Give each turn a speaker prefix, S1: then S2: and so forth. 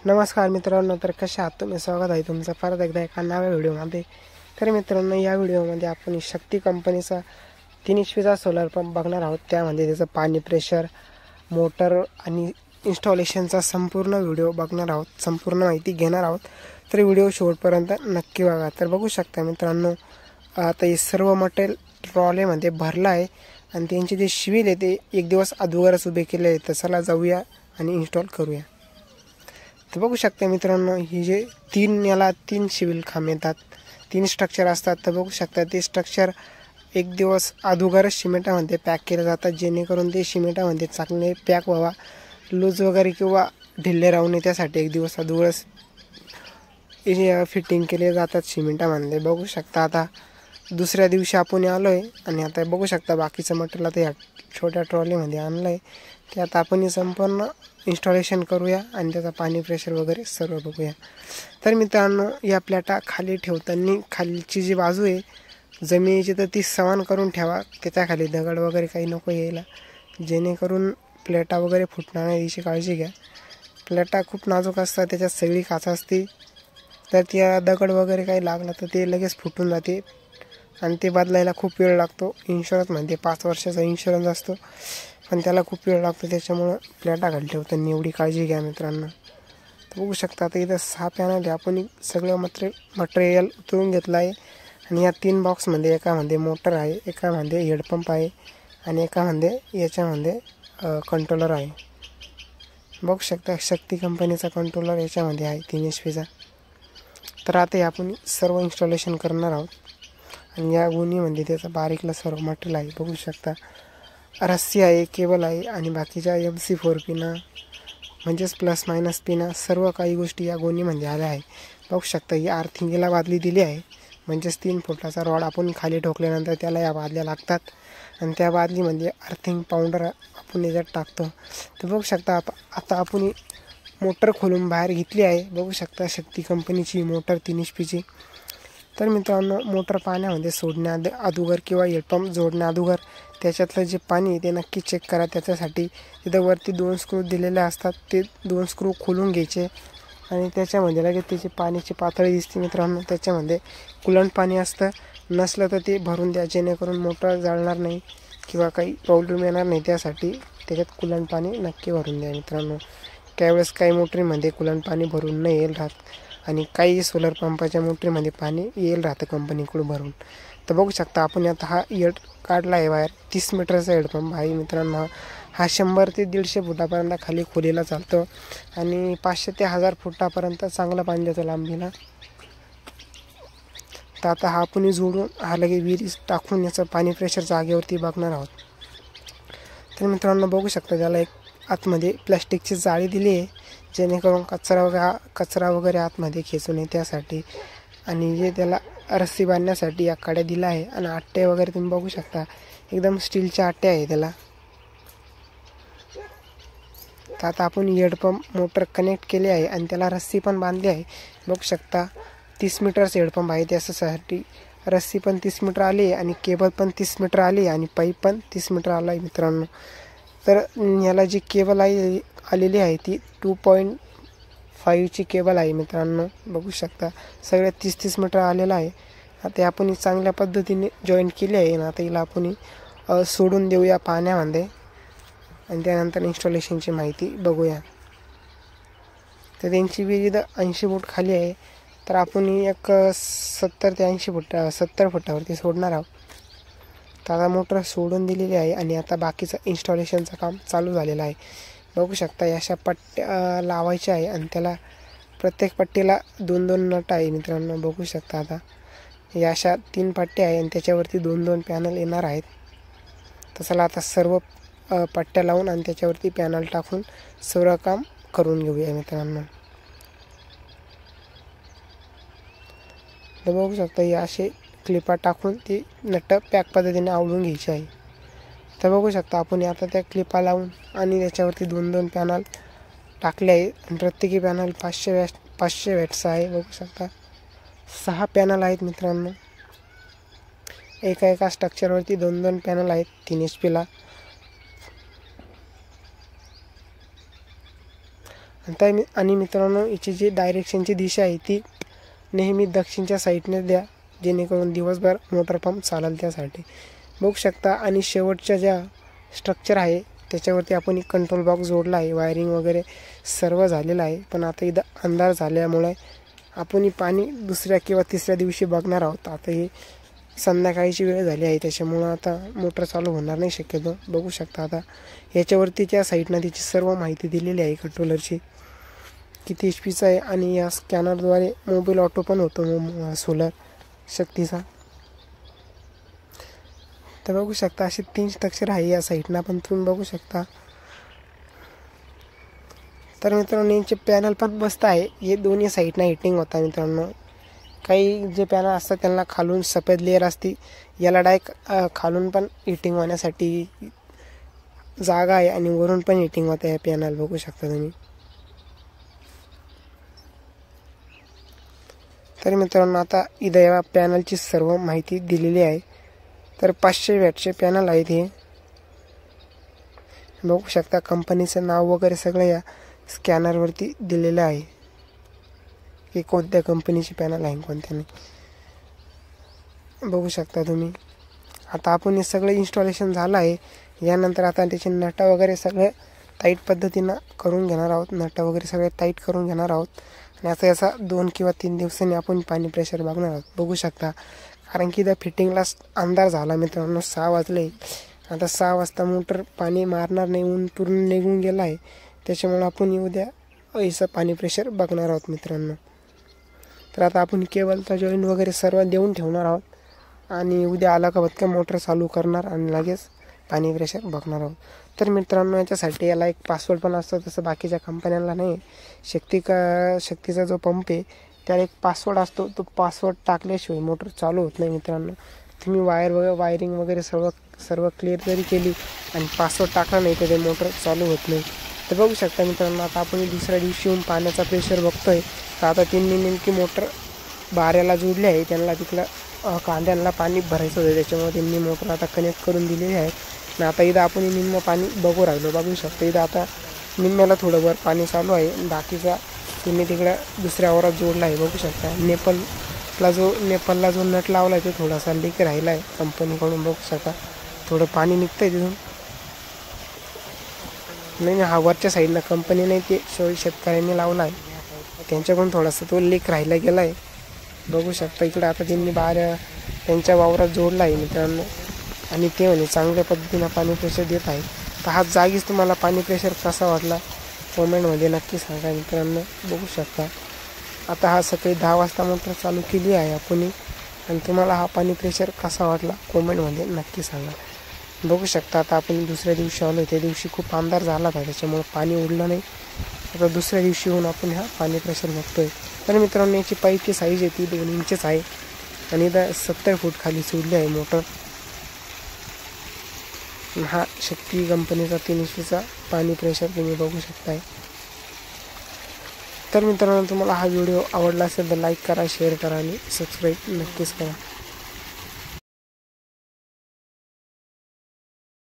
S1: नमस्कार मित्रांनो, तर कशा आहात तुम्ही? स्वागत आहे तुमचं परत एकदा एका नव्या व्हिडिओमध्ये. तर मित्रांनो, या व्हिडिओमध्ये आपण शक्ती कंपनीचा 3 HP सोलर पंप बघणार आहोत. त्यामध्ये त्याचं पाणी प्रेशर, मोटर आणि इन्स्टॉलेशनचा संपूर्ण व्हिडिओ बघणार आहोत, संपूर्ण माहिती घेणार आहोत. तर व्हिडिओ शेवटपर्यंत नक्की बघा. तर बघू शकता मित्रांनो, आता हे सर्व मटेरियल ट्रॉलीमध्ये भरलं आहे आणि त्यांचे जे शिविल आहे ते एक दिवस अगोदरच उभे केले आहे. तर चला जाऊया आणि इन्स्टॉल करूया. तर बघू शकता मित्रांनो, ही जे तीन शिविल खांब येतात, 3 स्ट्रक्चर असतात. तर बघू शकता ते स्ट्रक्चर एक दिवस अगोदरच सिमेंटामध्ये पॅक केले जातात, जेणेकरून ते सिमेंटामध्ये चांगले पॅक व्हावा, लूज वगैरे किंवा ढिल्ले राहू नये त्यासाठी एक दिवस अगोदरच फिटिंग केले जातात सिमेंटामध्ये. बघू शकता आता दुसऱ्या दिवशी आपण आलो आहे आणि आता बघू शकता बाकीचं मटेरियल आता या छोट्या ट्रॉलीमध्ये आणलं आहे. ते आता आपण संपूर्ण इन्स्टॉलेशन करूया आणि त्याचा पाणी प्रेशर वगैरे सर्व बघूया. तर मित्रांनो, या प्लेटा खाली ठेवताना खालची जी बाजू आहे जमिनीची तर ती समान करून ठेवा. त्याच्या खाली दगड वगैरे काही नको यायला, जेणेकरून प्लेटा वगैरे फुटणार नाही याची काळजी घ्या. प्लेटा खूप नाजूक असतात, त्याच्यात सगळी काच असते, तर त्या दगड वगैरे काही लागला तर ते लगेच फुटून जाते आणि ते बदलायला खूप वेळ लागतो. इन्शुरन्समध्ये 5 वर्षाचा इन्शुरन्स असतो, पण त्याला खूप वेळ लागतो. त्याच्यामुळं प्लेटा खाली ठेवताना एवढी काळजी घ्या मित्रांनो. तर बघू शकता आता इथं 6 पॅनल आहे. आपण सगळं मटेरियल उतरून घेतलं आहे आणि या 3 बॉक्समध्ये एकामध्ये मोटर आहे, एकामध्ये हेडपंप आहे आणि एकामध्ये याच्यामध्ये कंट्रोलर आहे. बघू शकता शक्ती कंपनीचा कंट्रोलर याच्यामध्ये आहे 3 HP. तर आता आपण सर्व इन्स्टॉलेशन करणार आहोत आणि या गोणीमध्ये त्याचं बारीकला सर्व मटेरियल आहे. बघू शकता रस्सी आहे, केबल आहे आणि बाकीच्या MC4 पिना म्हणजेच प्लस मायनस पिना सर्व काही गोष्टी या गोणीमध्ये आल्या आहे. बघू शकता ही आर्थिंगला बादली दिली आहे, म्हणजेच 3 फुटाचा रॉड आपण खाली ठोकल्यानंतर त्याला या बादल्या लागतात आणि त्या बादलीमध्ये अर्थिंग पावडर आपण याच्यात टाकतो. तर बघू शकता आता आपण मोटर खोलून बाहेर घेतली आहे. बघू शकता शक्ती कंपनीची मोटर 3 HP. तर मित्रांनो, मोटर पाण्यामध्ये सोडण्या अगोदर किंवा हेडपंप जोडण्या अगोदर त्याच्यातलं जे पाणी ते नक्की चेक करा. त्याच्यासाठी तिथं वरती 2 स्क्रू दिलेले असतात, ते 2 स्क्रू खोलून घ्यायचे आणि त्याच्यामध्ये लगेच त्याची पाण्याची पातळी दिसते मित्रांनो. त्याच्यामध्ये कुलंट पाणी असतं, नसलं तर ते भरून द्या, जेणेकरून मोटर जळणार नाही किंवा काही प्रॉब्लेम येणार नाही. त्यासाठी त्याच्यात कुलंट पाणी नक्की भरून द्या मित्रांनो. त्यावेळेस काही मोटरीमध्ये कुलंट पाणी भरून नाही येईल राहत आणि काही सोलर पंपाच्या मोटरीमध्ये पाणी येईल राहतं कंपनीकडून भरून. तर बघू शकता आपण आता हा हेड काढला आहे बाहेर. 30 मीटरचा हेडपंप आहे मित्रांनो. हा 100 ते 150 फुटापर्यंत खाली खोलीला चालतो आणि 500 ते 1000 फुटापर्यंत चांगलं पाणी देतो लांबीला. तर आता हा आपण जोडून हा लगे विहिरीत टाकून याचं पाणी प्रेशर जागेवरती बघणार आहोत. तर मित्रांनो बघू शकता त्याला एक आतमध्ये प्लॅस्टिकची जाळी दिली आहे, जेणेकरून कचरा वगैरे आतमध्ये खेचू नये त्यासाठी. आणि जे त्याला रस्सी बांधण्यासाठी या कड्या दिल्या आहे आणि आट्टे वगैरे तुम्ही बघू शकता, एकदम स्टीलच्या आट्टे आहे त्याला. तर आता आपण हेडपंप मोटर कनेक्ट केले आहे आणि त्याला रस्सी पण बांधली आहे. बघू शकता 30 मीटरचा हेडपंप आहे, त्याच्यासाठी रस्सी पण 30 मीटर आली आहे आणि केबल पण 30 मीटर आली आणि पाईप पण 30 मीटर आला आहे मित्रांनो. तर याला जी केबल आलेली आहे ती 2.5ची केबल आहे मित्रांनो. बघू शकता सगळ्या 30-30 मीटर आलेलं आहे. आता आपण चांगल्या पद्धतीने जॉईंट केली आहे ना. आता हिला आपण सोडून देऊया पाण्यामध्ये आणि त्यानंतर इन्स्टॉलेशनची माहिती बघूया. तर त्यांची विविध 80 फूट खाली आहे, तर आपण एक 70 ते 80 फूट 70 फुटावरती सोडणार आहोत. तर आता मोटर सोडून दिलेली आहे आणि आता बाकीचं इन्स्टॉलेशनचं काम चालू झालेलं आहे. बघू शकता अशा पट्ट्या लावायच्या आहे आणि त्याला प्रत्येक पट्टीला 2-2 नट आहे मित्रांनो. बघू शकता आता या अशा 3 पट्ट्या आहे आणि त्याच्यावरती 2-2 पॅनल येणार आहेत. तसं आता सर्व पट्ट्या लावून आणि त्याच्यावरती पॅनल टाकून सर्व काम करून घेऊया मित्रांनो. तर बघू शकता या असे क्लिपा टाकून ती नट पॅक पद्धतीने आवळून घ्यायची आहे. तर बघू शकता आपण आता त्या क्लिपा लावून आणि त्याच्यावरती 2-2 पॅनल टाकले आहे आणि प्रत्येकी पॅनल 500 वॅटचा आहे. बघू शकता 6 पॅनल आहेत मित्रांनो. एका स्ट्रक्चरवरती 2-2 पॅनल आहेत 3 HP. आणि मित्रांनो, याची जी डायरेक्शनची दिशा आहे ती नेहमी दक्षिणच्या साईडने द्या, जेणेकरून दिवसभर मोटर पंप चालेल त्यासाठी. बघू शकता. आणि शेवटच्या ज्या स्ट्रक्चर आहे त्याच्यावरती आपण एक कंट्रोल बॉक्स जोडला आहे. वायरिंग वगैरे सर्व झालेलं आहे. पण आता इथं अंधार झाल्यामुळे आपण पाणी दुसऱ्या किंवा तिसऱ्या दिवशी बघणार आहोत. आता ही संध्याकाळीची वेळ झाली आहे, त्याच्यामुळं आता मोटर चालू होणार नाही शक्यतो. बघू शकता आता याच्यावरती त्या साईडनं त्याची सर्व माहिती दिलेली आहे कंट्रोलरची, किती HP आहे. आणि या स्कॅनरद्वारे मोबाईल ऑटो पण होतो सोलर शक्तीचा. तर बघू शकता असे 3 स्ट्रक्चर आहे या साईडनं पण तुम्ही बघू शकता. तर मित्रांनो, यांचे पॅनल पण मस्त आहे. हे दोन्ही साईडनं हिटिंग होता मित्रांनो. काही जे पॅनल असतात त्यांना खालून सफेद लेअर असते, याला डायरेक्ट खालून पण हिटिंग होण्यासाठी जागा आहे आणि वरून पण हिटिंग होतं आहे पॅनल. बघू शकता तुम्ही. तर मित्रांनो, आता इथं या पॅनलची सर्व माहिती दिलेली आहे. तर 500 वॅटचे पॅनल आहेत हे. बघू शकता कंपनीचं नाव वगैरे सगळं या स्कॅनरवरती दिलेलं आहे की कोणत्या कंपनीचे पॅनल आहे कोणत्या नाही. बघू शकता तुम्ही. आता आपण हे सगळं इन्स्टॉलेशन झालं आहे. यानंतर आता त्याचे नट वगैरे सगळे टाईट पद्धतीनं करून घेणार आहोत. नट वगैरे सगळे टाईट करून घेणार आहोत. आणि आता याचा 2 किंवा 3 दिवसांनी आपण पाणी प्रेशर बघणार आहोत. बघू शकता. कारण की त्या फिटिंगला अंधार झाला मित्रांनो. 6 वाजले. आता 6 वाजता मोटर पाणी मारणार नाही, ऊन पूर्ण निघून गेला आहे. त्याच्यामुळे आपण उद्या ऐसा पाणी प्रेशर बघणार आहोत मित्रांनो. तर आता आपण केबलचा जॉईंट वगैरे सर्व देऊन ठेवणार आहोत. आणि उद्या आला का बघा मोटर चालू करणार आणि लगेच पाणी प्रेशर बघणार आहोत. तर मित्रांनो, याच्यासाठी याला एक पासवर्ड पण असतो, तसं बाकीच्या कंपन्यांना नाही. शक्तीचा जो पंप आहे त्याला एक पासवर्ड असतो. तो पासवर्ड टाकल्याशिवाय मोटर चालू होत नाही मित्रांनो. तुम्ही वायरिंग वगैरे सर्व क्लिअर जरी केली आणि पासवर्ड टाकला नाही तर ते मोटर चालू होत नाही. तर बघू शकता मित्रांनो, आता आपण दुसऱ्या दिवशी येऊन पाण्याचा प्रेशर बघतोय. तर आता त्यांनी नेमकी मोटर बाऱ्याला जोडली आहे. त्यांना तिकडं कांद्यांना पाणी भरायचं होतं, त्याच्यामुळे त्यांनी मोटर आता कनेक्ट करून दिलेली आहे. आणि आता इथं आपण निम्म पाणी बघू राहिलो. बघू शकतो इथं आता निम्म्याला थोडं वर पाणी चालू आहे. बाकीचा त्यांनी तिकडं दुसऱ्या वावरात जोडला आहे. बघू शकता. नेपाळला जो नट लावला आहे तो थोडासा लीक राहिला आहे कंपनीकडून. बघू शकता थोडं पाणी निघतं आहे तिथून. नाही, हा वरच्या साईडला कंपनी नाही, ते शेतकऱ्यांनी लावला आहे. त्यांच्याकडून थोडासा तो लीक राहिला गेला आहे. बघू शकता इकडं आता त्यांनी त्यांच्या वावरात जोडला आहे मित्रांनो. आणि ते म्हणे चांगल्या पद्धतीनं पाणी प्रेशर देत आहे. तर हा जागीच तुम्हाला पाणी प्रेशर कसा वाटला कमेंटमध्ये नक्की सांगा मित्रांनो. बघू शकता आता हा सकाळी 10 वाजता मोटर चालू केली आहे आपण. आणि तुम्हाला हा पाणी प्रेशर कसा वाटला कमेंटमध्ये नक्की सांगा. बघू शकता आता आपण दुसऱ्या दिवशी आलो. त्या दिवशी खूप अंधार झाला होता, त्याच्यामुळे पाणी उडलं नाही. आता दुसऱ्या दिवशी येऊन आपण हा पाणी प्रेशर बघतोय. तर मित्रांनो, याची पाईपची साईज आहे ती 2 इंचच आहे. आणि इथं 70 फूट खाली सोडली आहे मोटर. हा शक्ती कंपनीचा 3 इंचचा पाणी प्रेशर तुम्ही बघू शकताय. तर मित्रांनो, तुम्हाला हा व्हिडिओ आवडला असेल तर लाईक करा, शेअर करा आणि सबस्क्राईब नक्कीच करा.